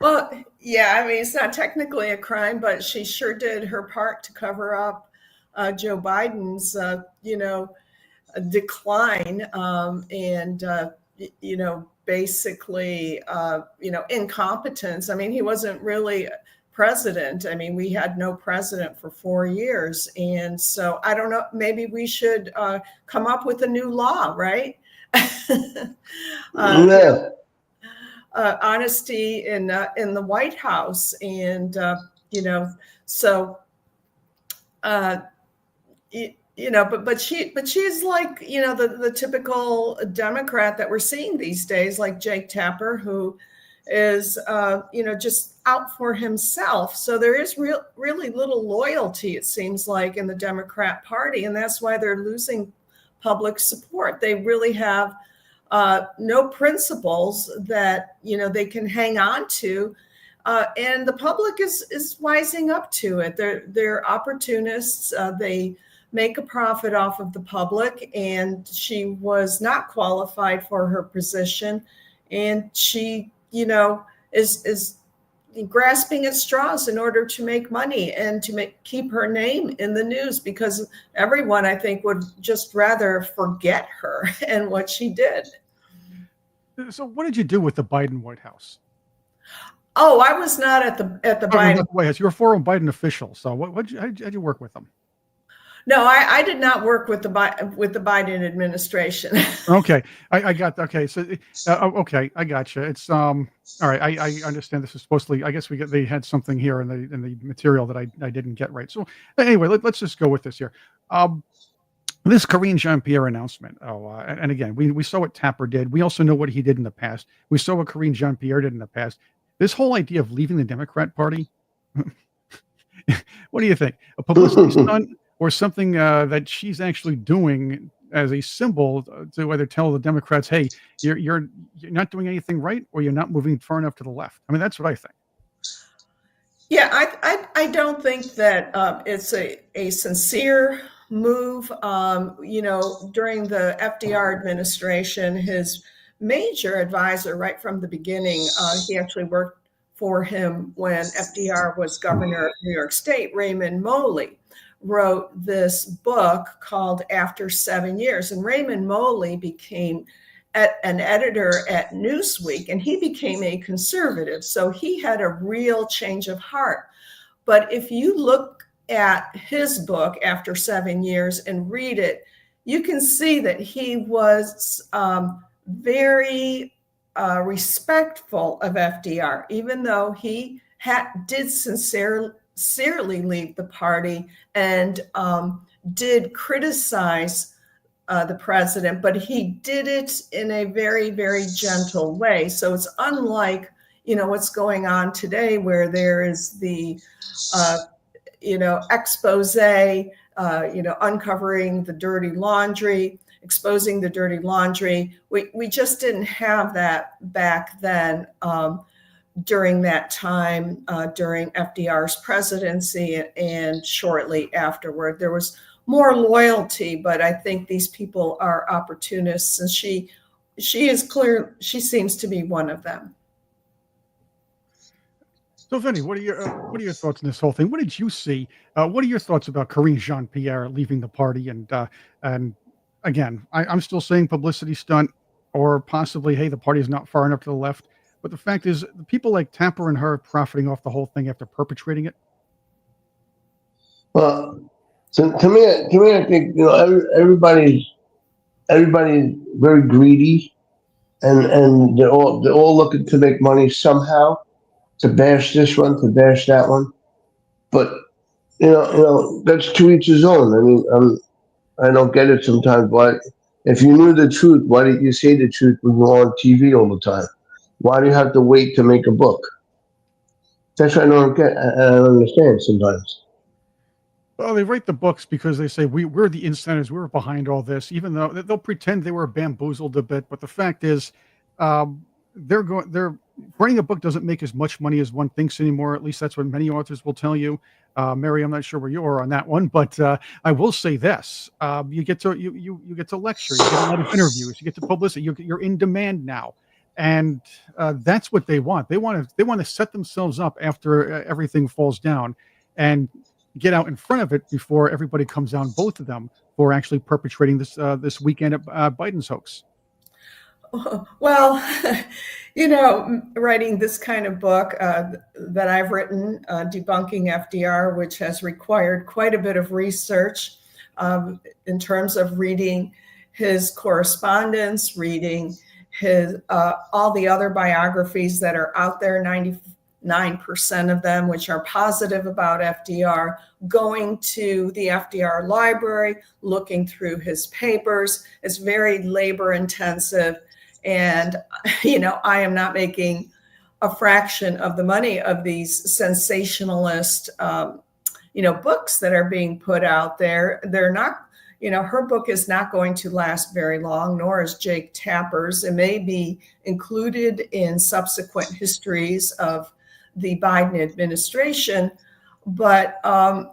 Well, yeah, I mean, it's not technically a crime, but she sure did her part to cover up Joe Biden's, decline and, basically, incompetence. I mean, he wasn't really president. I mean, we had no president for 4 years. And so I don't know, maybe we should come up with a new law, right? Honesty in the White House. And, but she's like, the typical Democrat that we're seeing these days, like Jake Tapper, who is, just out for himself. So there is really little loyalty, it seems like, in the Democrat Party. And that's why they're losing public support. They really have no principles that, they can hang on to. And the public is wising up to it. They're opportunists. They make a profit off of the public, and she was not qualified for her position. And she, is grasping at straws in order to make money and to keep her name in the news, because everyone, I think, would just rather forget her and what she did. So what did you do with the Biden White House? Oh, I was not at the Biden White House. You're a former Biden official. So how'd you work with them? No, I did not work with the Biden administration. Okay, I got okay. So okay, I got you. It's all right. I understand this is supposedly. I guess they had something here in the material that I didn't get right. So anyway, let's just go with this here. This Karine Jean-Pierre announcement. And again, we saw what Tapper did. We also know what he did in the past. We saw what Karine Jean-Pierre did in the past. This whole idea of leaving the Democrat Party, what do you think? A publicity stunt or something that she's actually doing as a symbol to either tell the Democrats, "Hey, you're not doing anything right, or you're not moving far enough to the left." I mean, that's what I think. Yeah, I don't think that it's a sincere move. During the FDR administration, his major advisor, right from the beginning, he actually worked for him when FDR was governor of New York State, Raymond Moley, wrote this book called After 7 Years. And Raymond Moley became an editor at Newsweek, and he became a conservative. So he had a real change of heart. But if you look at his book, After 7 Years, and read it, you can see that he was very respectful of FDR, even though he did sincerely leave the party and did criticize the president, but he did it in a very, very gentle way. So it's unlike, what's going on today, where there is the, expose, uncovering the dirty laundry, exposing the dirty laundry. We just didn't have that back then. During that time, during FDR's presidency and shortly afterward, there was more loyalty, but I think these people are opportunists, and she is clear. She seems to be one of them. So, Vinny, what are your thoughts on this whole thing? What did you see? What are your thoughts about Karine Jean-Pierre leaving the party? And again, I'm still saying publicity stunt, or possibly, hey, the party is not far enough to the left. But the fact is, the people like Tapper and her profiting off the whole thing after perpetrating it. Well, so to me, I think everybody's very greedy, and they're all looking to make money somehow, to bash this one, to bash that one. But that's to each his own. I mean, I don't get it sometimes. But if you knew the truth, why didn't you say the truth when you're on TV all the time? Why do you have to wait to make a book? That's what I don't get. I don't understand sometimes. Well, they write the books because they say we're the insiders, we're behind all this, even though they'll pretend they were bamboozled a bit. But the fact is, they're writing a book doesn't make as much money as one thinks anymore. At least that's what many authors will tell you. Mary, I'm not sure where you are on that one, but I will say this: you get to you get to lecture, you get a lot of interviews, you get to publicity. You're in demand now. And that's what they want. They want to set themselves up after everything falls down, and get out in front of it before everybody comes down. Both of them for actually perpetrating this weekend at Biden's hoax. Well, writing this kind of book that I've written, Debunking FDR, which has required quite a bit of research in terms of reading his correspondence, reading his all the other biographies that are out there, 99% of them which are positive about FDR, going to the FDR library, looking through his papers. It's very labor intensive, and I am not making a fraction of the money of these sensationalist books that are being put out there. They're not, her book is not going to last very long, nor is Jake Tapper's. It may be included in subsequent histories of the Biden administration, but I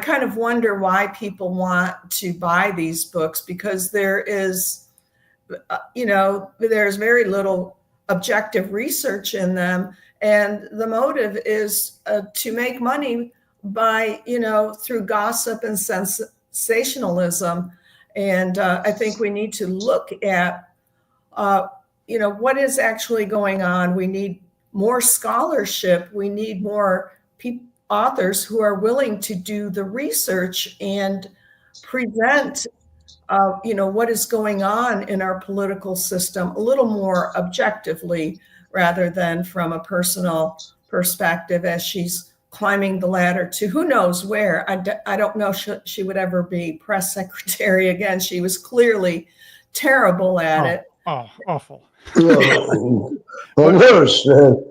kind of wonder why people want to buy these books, because there's very little objective research in them, and the motive is to make money by through gossip and sensationalism. And I think we need to look at what is actually going on. We need more scholarship. We need more authors who are willing to do the research and present what is going on in our political system a little more objectively, rather than from a personal perspective, as she's climbing the ladder to who knows where. I don't know she would ever be press secretary again. She was clearly terrible at it. Oh, awful. The worst, man.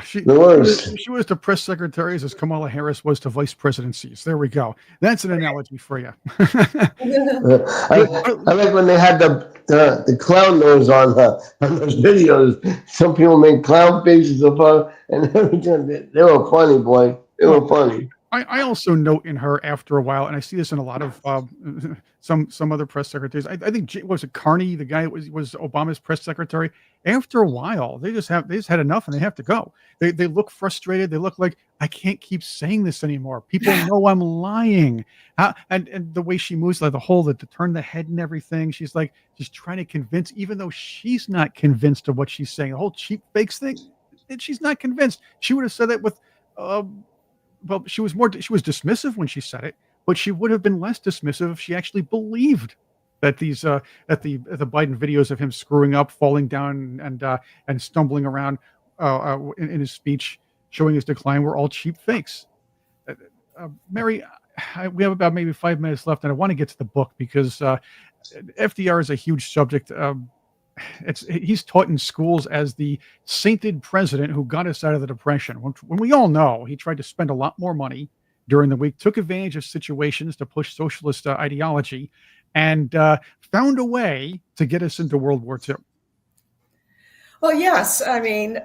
She The worst. she was to press secretaries as Kamala Harris was to vice presidencies. There we go. That's an analogy for you. I like when they had the clown nose on those videos. Some people made clown faces of her, and everything. They were funny, boy. They were funny. I also note in her after a while, and I see this in a lot of some other press secretaries. I think was it Carney, the guy that was Obama's press secretary. After a while, they just had enough and they have to go. They look frustrated. They look like I can't keep saying this anymore. People know I'm lying. And the way she moves, like to turn the head and everything. She's like just trying to convince, even though she's not convinced of what she's saying. The whole cheap fakes thing, she's not convinced. She would have said that with. Well, she was dismissive when she said it, but she would have been less dismissive if she actually believed that these that the Biden videos of him screwing up, falling down, and stumbling around in his speech, showing his decline, were all cheap fakes. Mary, we have about maybe 5 minutes left, and I want to get to the book because FDR is a huge subject. He's taught in schools as the sainted president who got us out of the Depression. When we all know he tried to spend a lot more money during the week, took advantage of situations to push socialist ideology, and found a way to get us into World War II. Well, yes, I mean,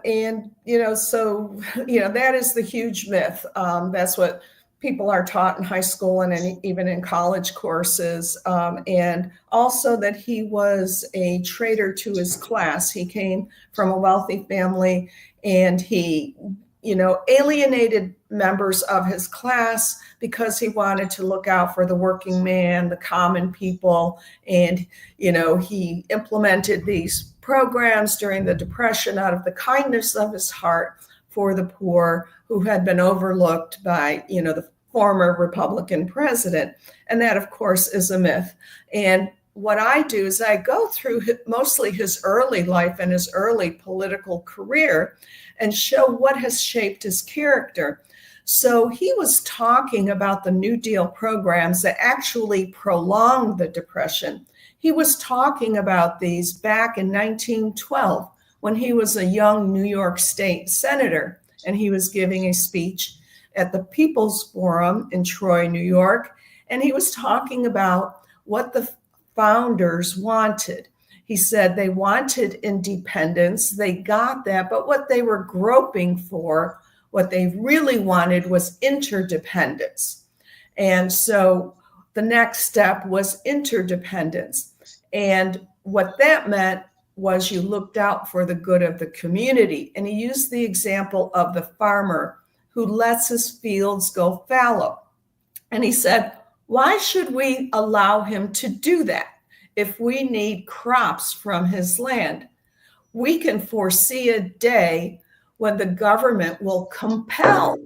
and so that is the huge myth. That's what people are taught in high school and even in college courses, and also that he was a traitor to his class. He came from a wealthy family, and he, alienated members of his class because he wanted to look out for the working man, the common people, and he implemented these programs during the Depression out of the kindness of his heart for the poor who had been overlooked by, the former Republican president. And that, of course, is a myth. And what I do is I go through mostly his early life and his early political career and show what has shaped his character. So he was talking about the New Deal programs that actually prolonged the Depression. He was talking about these back in 1912 when he was a young New York State senator, and he was giving a speech at the People's Forum in Troy, New York, and he was talking about what the founders wanted. He said they wanted independence, they got that, but what they were groping for, what they really wanted was interdependence. And so the next step was interdependence. And what that meant was you looked out for the good of the community. And he used the example of the farmer who lets his fields go fallow. And he said, why should we allow him to do that if we need crops from his land? We can foresee a day when the government will compel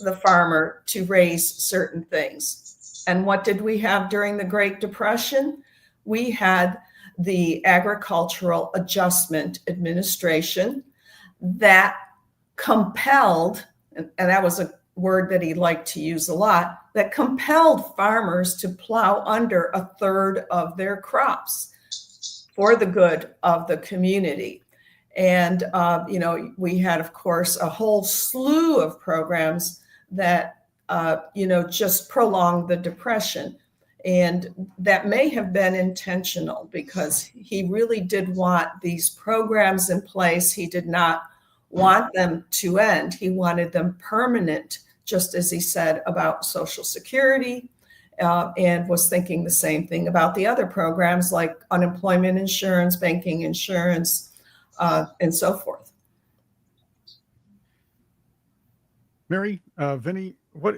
the farmer to raise certain things. And what did we have during the Great Depression? We had the Agricultural Adjustment Administration that compelled, and that was a word that he liked to use a lot, that compelled farmers to plow under a third of their crops for the good of the community. And, we had, of course, a whole slew of programs that, just prolonged the Depression. And that may have been intentional because he really did want these programs in place. He did not want them to end. He wanted them permanent, just as he said about Social Security, and was thinking the same thing about the other programs like unemployment insurance, banking insurance, and so forth. Mary, Vinny, what?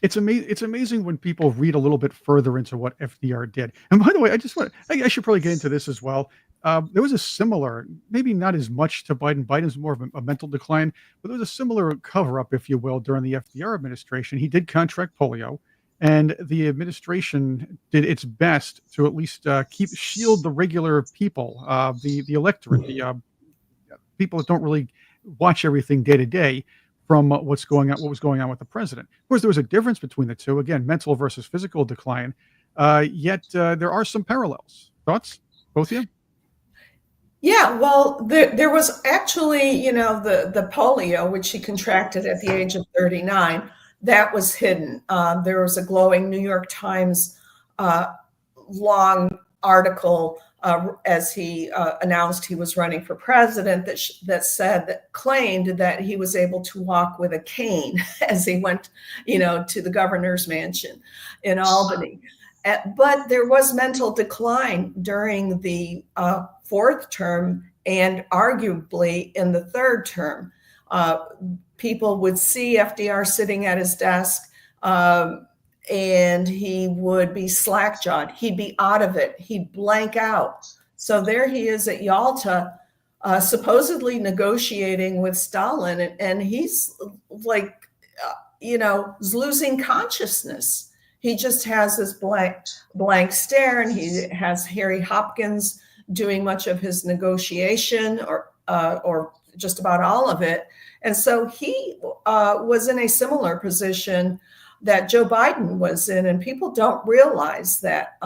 It's amazing when people read a little bit further into what FDR did. And by the way, I should probably get into this as well. There was a similar, maybe not as much to Biden. Biden's more of a mental decline, but there was a similar cover-up, if you will, during the FDR administration. He did contract polio, and the administration did its best to at least shield the regular people, the electorate, the people that don't really watch everything day to day from what was going on with the president. Of course, there was a difference between the two. Again, mental versus physical decline. Yet there are some parallels. Thoughts, both of you? Yeah, well, there was actually, the polio, which he contracted at the age of 39, that was hidden. There was a glowing New York Times long article as he announced he was running for president that claimed that he was able to walk with a cane as he went, to the governor's mansion in Albany. But there was mental decline during the fourth term and arguably in the third term. People would see FDR sitting at his desk and he would be slack-jawed. He'd be out of it. He'd blank out. So there he is at Yalta, supposedly negotiating with Stalin, and he's like, losing consciousness. He just has this blank stare, and he has Harry Hopkins doing much of his negotiation or just about all of it. And so he was in a similar position that Joe Biden was in, and people don't realize that,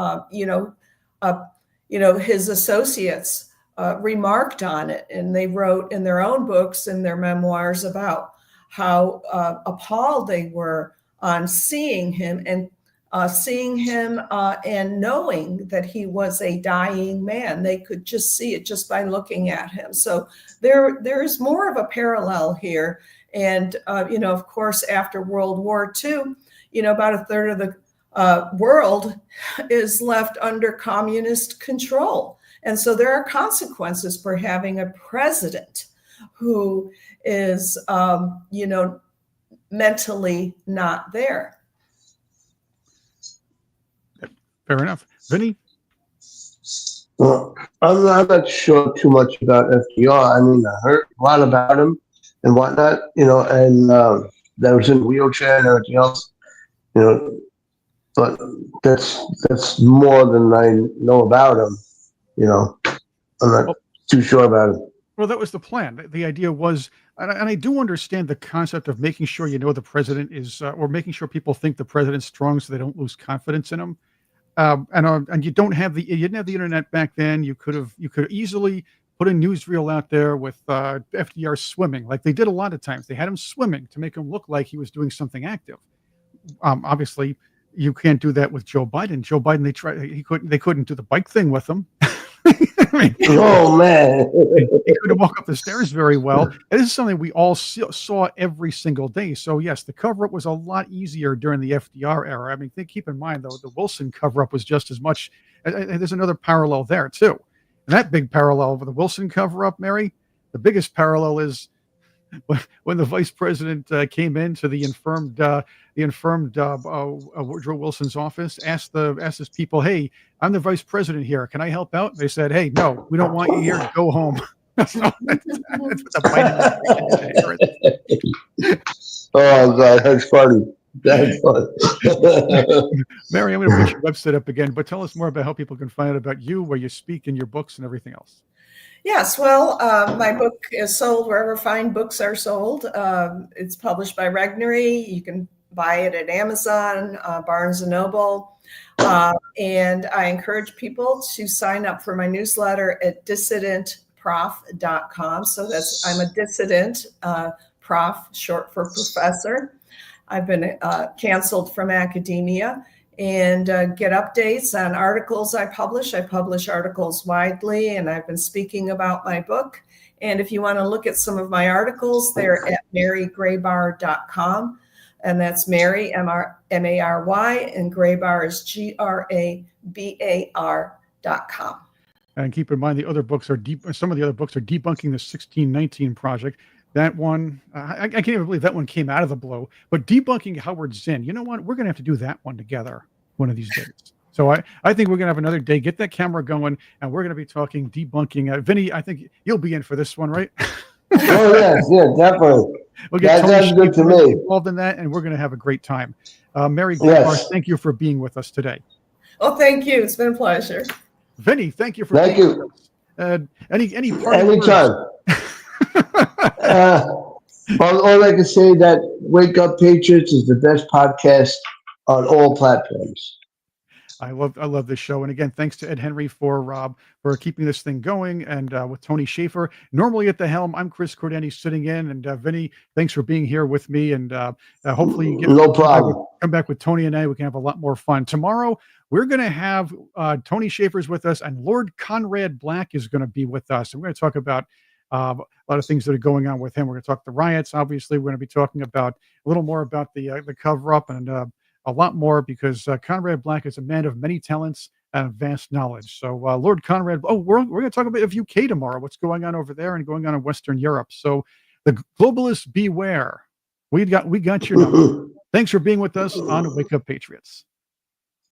his associates remarked on it, and they wrote in their own books and their memoirs about how appalled they were on seeing him and knowing that he was a dying man. They could just see it just by looking at him. So there is more of a parallel here. And, of course, after World War II, about a third of the world is left under communist control. And so there are consequences for having a president who is, mentally not there. Fair enough. Vinny? Well, I'm not sure too much about FDR. I mean, I heard a lot about him and whatnot, and that was in a wheelchair and everything else, but that's more than I know about him, I'm not too sure about him. Well, that was the plan. The idea was, and I do understand the concept of making sure the president is, or making sure people think the president's strong so they don't lose confidence in him. And you didn't have the internet back then. You could have easily put a newsreel out there with FDR swimming, like they did a lot of times. They had him swimming to make him look like he was doing something active. Obviously, you can't do that with Joe Biden. Joe Biden, they couldn't do the bike thing with him. Oh man, he couldn't walk up the stairs very well. And this is something we all saw every single day. So yes, the cover-up was a lot easier during the FDR era. I mean, keep in mind though, the Wilson cover-up was just as much. And there's another parallel there too. And that big parallel with the Wilson cover-up, Mary, the biggest parallel is when the vice president came into the infirmed Woodrow Wilson's office, asked his people, "Hey, I'm the vice president here. Can I help out?" They said, "Hey, no, we don't want you here. Go home." That's what the Biden. Oh God, that's funny. That's funny. Mary, I'm going to put your website up again, but tell us more about how people can find out about you, where you speak, and your books and everything else. Yes, well, my book is sold wherever fine books are sold. It's published by Regnery. You can buy it at Amazon, Barnes & Noble. And I encourage people to sign up for my newsletter at dissidentprof.com. So I'm a dissident, prof, short for professor. I've been canceled from academia. And get updates on articles I publish. I publish articles widely, and I've been speaking about my book. And if you want to look at some of my articles, they're at marygrabar.com. And that's Mary, M-A-R-Y, and Grabar is Grabar.com. And keep in mind, the other books are some of the other books are Debunking the 1619 Project. That one, I can't even believe that one came out of the blue. But Debunking Howard Zinn, you know what? We're going to have to do that one together one of these days. So I think we're going to have another day. Get that camera going, and we're going to be talking debunking. Vinny, I think you'll be in for this one, right? Oh, yes, yeah, definitely. We'll get That's good to me. Involved in that, and we're going to have a great time. Mary Grabar, Yes. Thank you for being with us today. Well, thank you. It's been a pleasure. Vinny, thank you for Thank being you. with us. Any parting Anytime. words? All I can say that Wake Up Patriots is the best podcast on all platforms. I love this show. And again, thanks to Ed Henry for keeping this thing going, and with Tony Shaffer. Normally at the helm, I'm Chris Cordani sitting in, and Vinny, thanks for being here with me. And hopefully you No problem. come back with Tony and I. We can have a lot more fun. Tomorrow, we're going to have Tony Shaffer's with us, and Lord Conrad Black is going to be with us. And we're going to talk about a lot of things that are going on with him. We're going to talk the riots. Obviously, we're going to be talking about a little more about the cover-up, and a lot more, because Conrad Black is a man of many talents and vast knowledge. So Lord Conrad, we're going to talk about UK tomorrow, what's going on over there and going on in Western Europe. So the globalists beware. We got your number. Thanks for being with us on Wake Up Patriots.